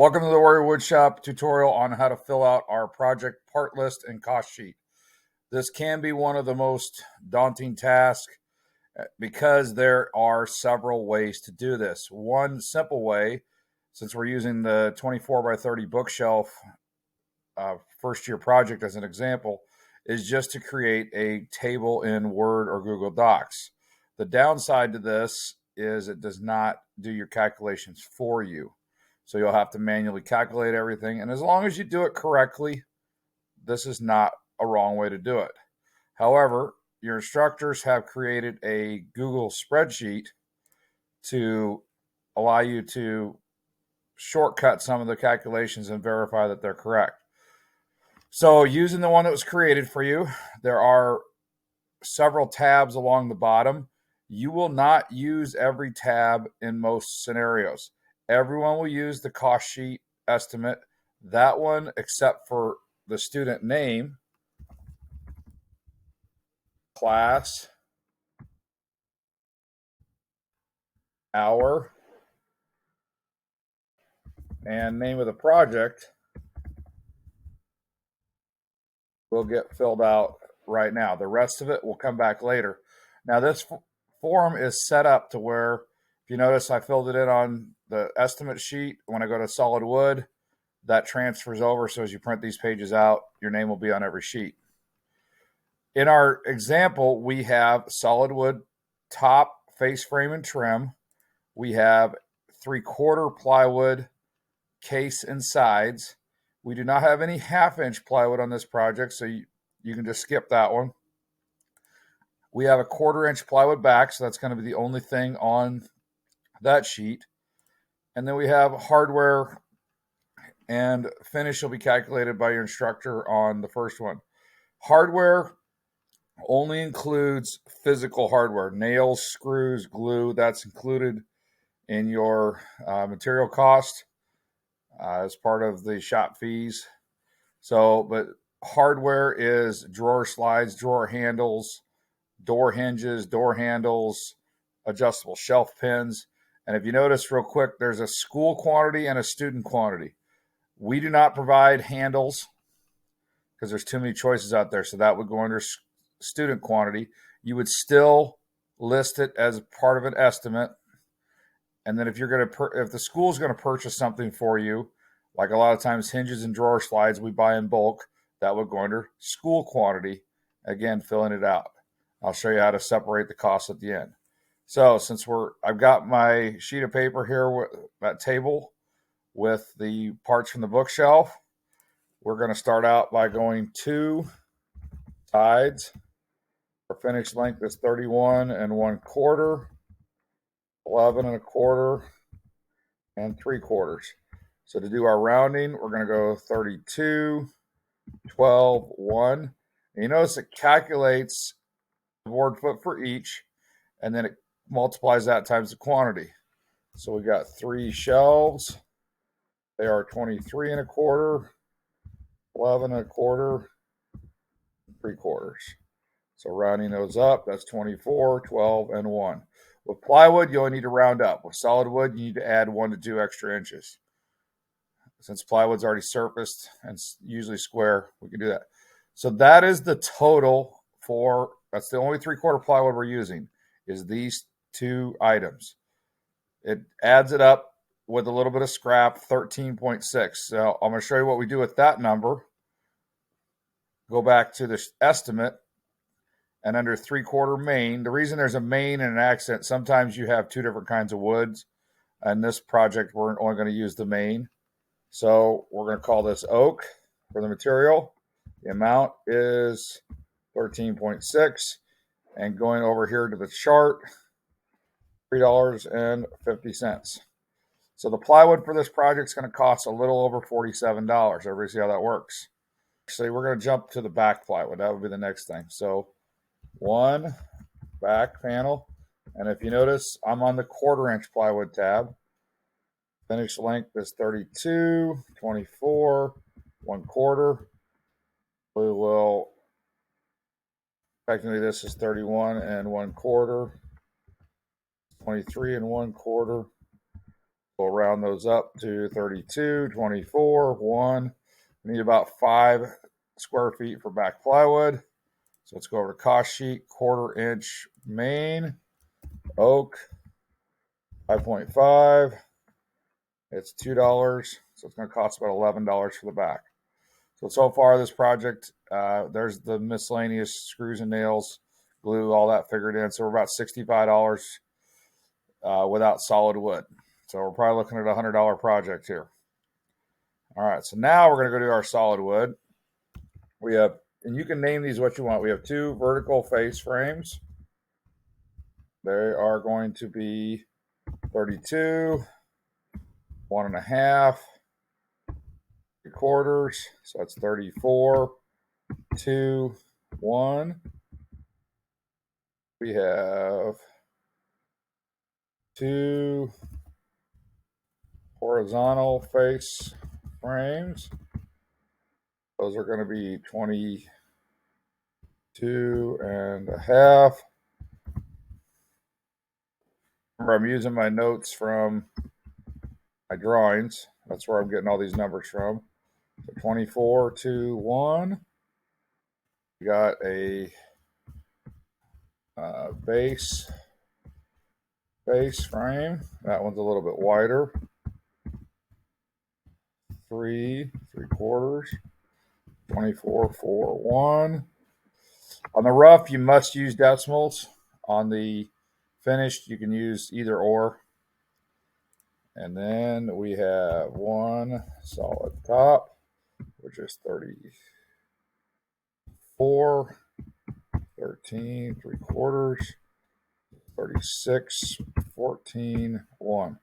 Welcome to the Warrior Woodshop tutorial on how to fill out our project part list and cost sheet. This can be one of the most daunting tasks because there are several ways to do this. One simple way, since we're using the 24 by 30 bookshelf first year project as an example, is just to create a table in Word or Google Docs. The downside to this is it does not do your calculations for you. So you'll have to manually calculate everything. And as long as you do it correctly, this is not a wrong way to do it. However, your instructors have created a Google spreadsheet to allow you to shortcut some of the calculations and verify that they're correct. So using the one that was created for you, there are several tabs along the bottom. You will not use every tab in most scenarios. Everyone will use the cost sheet estimate, that one except for the student name, class, hour, and name of the project will get filled out right now. The rest of it will come back later. Now this form is set up to where, if you notice, I filled it in on the estimate sheet. When I go to solid wood, that transfers over. So as you print these pages out, your name will be on every sheet. In our example, we have solid wood top, face frame, and trim. We have 3/4 plywood case and sides. We do not have any 1/2-inch plywood on this project, so you can just skip that one. We have a 1/4-inch plywood back, so that's going to be the only thing on that sheet. And then we have hardware and finish will be calculated by your instructor on the first one. Hardware only includes physical hardware, nails, screws, glue. That's included in your material cost as part of the shop fees. So, but hardware is drawer slides, drawer handles, door hinges, door handles, adjustable shelf pins. And if you notice real quick, there's a school quantity and a student quantity. We do not provide handles because there's too many choices out there. So that would go under student quantity. You would still list it as part of an estimate. And then if you're going to, if the school's going to purchase something for you, like a lot of times hinges and drawer slides we buy in bulk, that would go under school quantity. Again, filling it out. I'll show you how to separate the costs at the end. So since I've got my sheet of paper here with that table with the parts from the bookshelf, we're going to start out by going to sides. Our finished length is 31 1/4, 11 1/4, and 3/4. So to do our rounding, we're going to go 32, 12, 1. And you notice it calculates the board foot for each, and then it multiplies that times the quantity. So we got 3 shelves. They are 23 1/4, 11 1/4, 3/4. So rounding those up, that's 24, 12, and 1. With plywood, you only need to round up. With solid wood, you need to add 1 to 2 extra inches. Since plywood's already surfaced and usually square, we can do that. So that is the total for, that's the only 3/4 plywood we're using, is these 2 items. It adds it up with a little bit of scrap, 13.6. So I'm going to show you what we do with that number. Go back to the estimate, and under 3/4 main, the reason there's a main and an accent, sometimes you have 2 different kinds of woods. And this project, we're only going to use the main. So we're going to call this oak for the material. The amount is 13.6. And going over here to the chart, $3.50. So the plywood for this project is going to cost a little over $47. Everybody see how that works? Actually, we're going to jump to the back plywood. That would be the next thing. So 1 back panel. And if you notice, I'm on the 1/4-inch plywood tab. Finished length is 32, 24, 1/4. We will, technically this is 31 1/4, 23 1/4, We'll round those up to 32, 24, 1. We need about 5 square feet for back plywood. So let's go over to cost sheet, 1/4 inch main, oak, 5.5. It's $2. So it's going to cost about $11 for the back. So far this project, there's the miscellaneous screws and nails, glue, all that figured in. So we're about $65 without solid wood. So we're probably looking at a $100 project here. All right, so now we're going to go do our solid wood. We have, and you can name these what you want. We have 2 vertical face frames. They are going to be 32, 1.5, 3/4. So that's 34, 2, 1. We have 2 horizontal face frames. Those are going to be 22.5. Remember, I'm using my notes from my drawings. That's where I'm getting all these numbers from. So 24, 2, 1. We got a base frame. That one's a little bit wider. 3, 3/4. 24, 4, 1. On the rough, you must use decimals. On the finished, you can use either or. And then we have 1 solid top, which is 34, 13, 3/4, 36, 14, 1.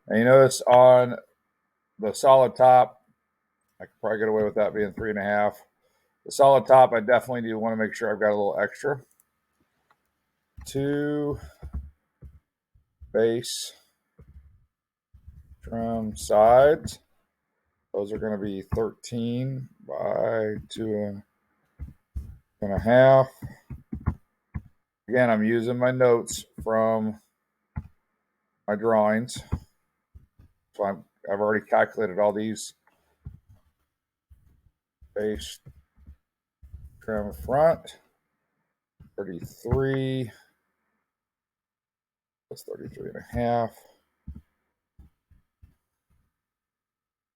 And you notice on the solid top, I could probably get away with that being 3.5. The solid top, I definitely do want to make sure I've got a little extra. 2 base trim sides. Those are going to be 13 by 2.5. Again, I'm using my notes from my drawings. So I've already calculated all these. Base trim front, 33. That's 33.5.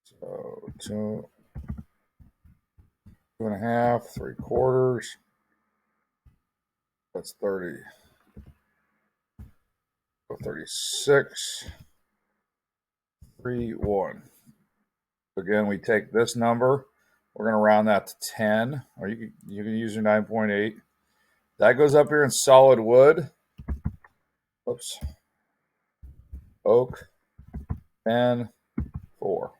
So 2.5, 3/4. That's 30. So 36, 3, 1. Again, we take this number. We're going to round that to 10, or you can use your 9.8. That goes up here in solid wood. Oops. Oak, 10, 4.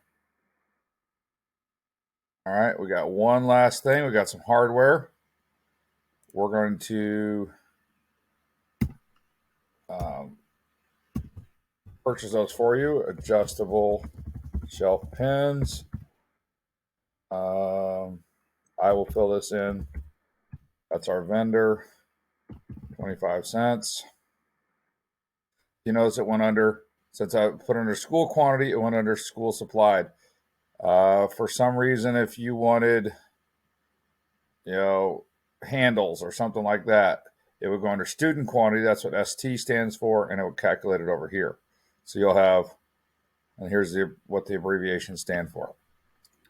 All right, we got one last thing. We got some hardware. We're going to purchase those for you. Adjustable shelf pins. I will fill this in. That's our vendor, 25 cents. You notice it went under, since I put under school quantity, it went under school supplied. For some reason, if you wanted, handles or something like that, it would go under student quantity. That's what ST stands for, and it would calculate it over here. So you'll have, and here's what the abbreviations stand for.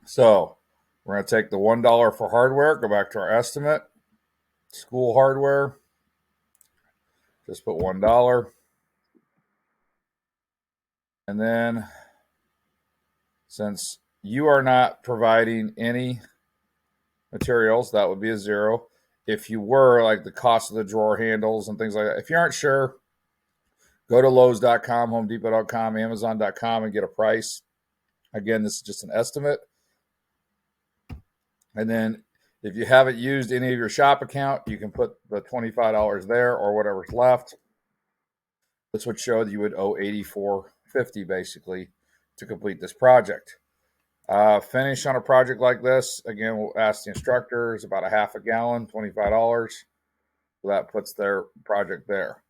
So we're going to take the $1 for hardware, go back to our estimate, school hardware, just put $1. And then, since you are not providing any materials, that would be a 0. If you were, like the cost of the drawer handles and things like that, if you aren't sure, go to Lowe's.com, HomeDepot.com, Amazon.com and get a price. Again, this is just an estimate. And then if you haven't used any of your shop account, you can put the $25 there or whatever's left. This would show that you would owe $84.50 basically to complete this project. Finish on a project like this, again, we'll ask the instructors about a half a gallon, $25. So that puts their project there.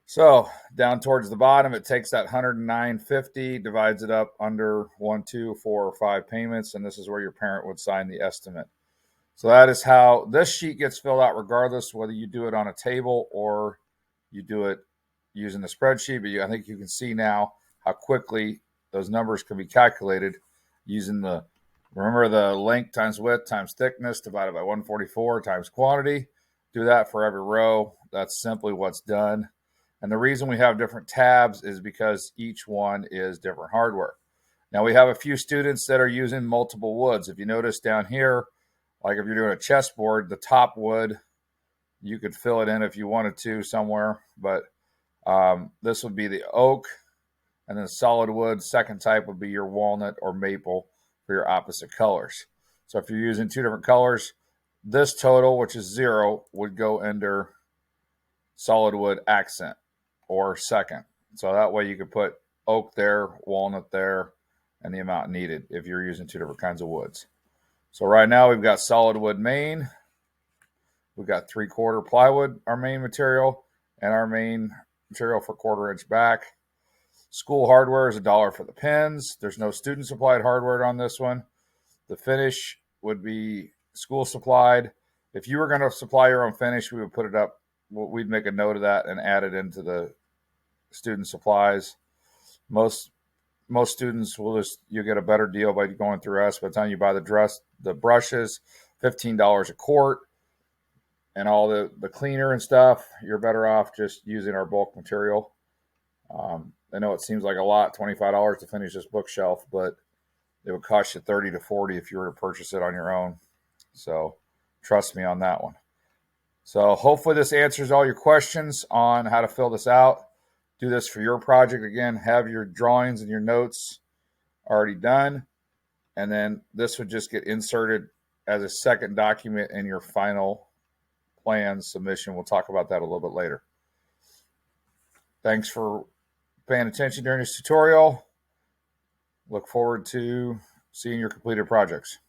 So down towards the bottom, it takes that 109.50, divides it up under 1, 2, 4, or 5 payments, and this is where your parent would sign the estimate. So that is how this sheet gets filled out, regardless whether you do it on a table or you do it using the spreadsheet. But I think you can see now how quickly those numbers can be calculated using remember the length times width times thickness divided by 144 times quantity. Do that for every row. That's simply what's done. And the reason we have different tabs is because each one is different hardware. Now we have a few students that are using multiple woods. If you notice down here, like if you're doing a chessboard, the top wood, you could fill it in if you wanted to somewhere, but this would be the oak, and then solid wood, second type would be your walnut or maple for your opposite colors. So if you're using two different colors, this total, which is 0, would go under solid wood accent or second. So that way you could put oak there, walnut there, and the amount needed if you're using two different kinds of woods. So right now we've got solid wood main. We've got 3/4 plywood, our main material, and our main material for 1/4 inch back. School hardware is $1 for the pins. There's no student supplied hardware on this one. The finish would be school supplied. If you were going to supply your own finish, we would put it up. We'd make a note of that and add it into the student supplies. Most students you'll get a better deal by going through us. By the time you buy the brushes, $15 a quart, and all the cleaner and stuff, you're better off just using our bulk material. I know it seems like a lot, $25 to finish this bookshelf, but it would cost you $30 to $40 if you were to purchase it on your own. So trust me on that one. So hopefully this answers all your questions on how to fill this out. Do this for your project. Again, have your drawings and your notes already done. And then this would just get inserted as a second document in your final plan submission. We'll talk about that a little bit later. Thanks for paying attention during this tutorial. Look forward to seeing your completed projects.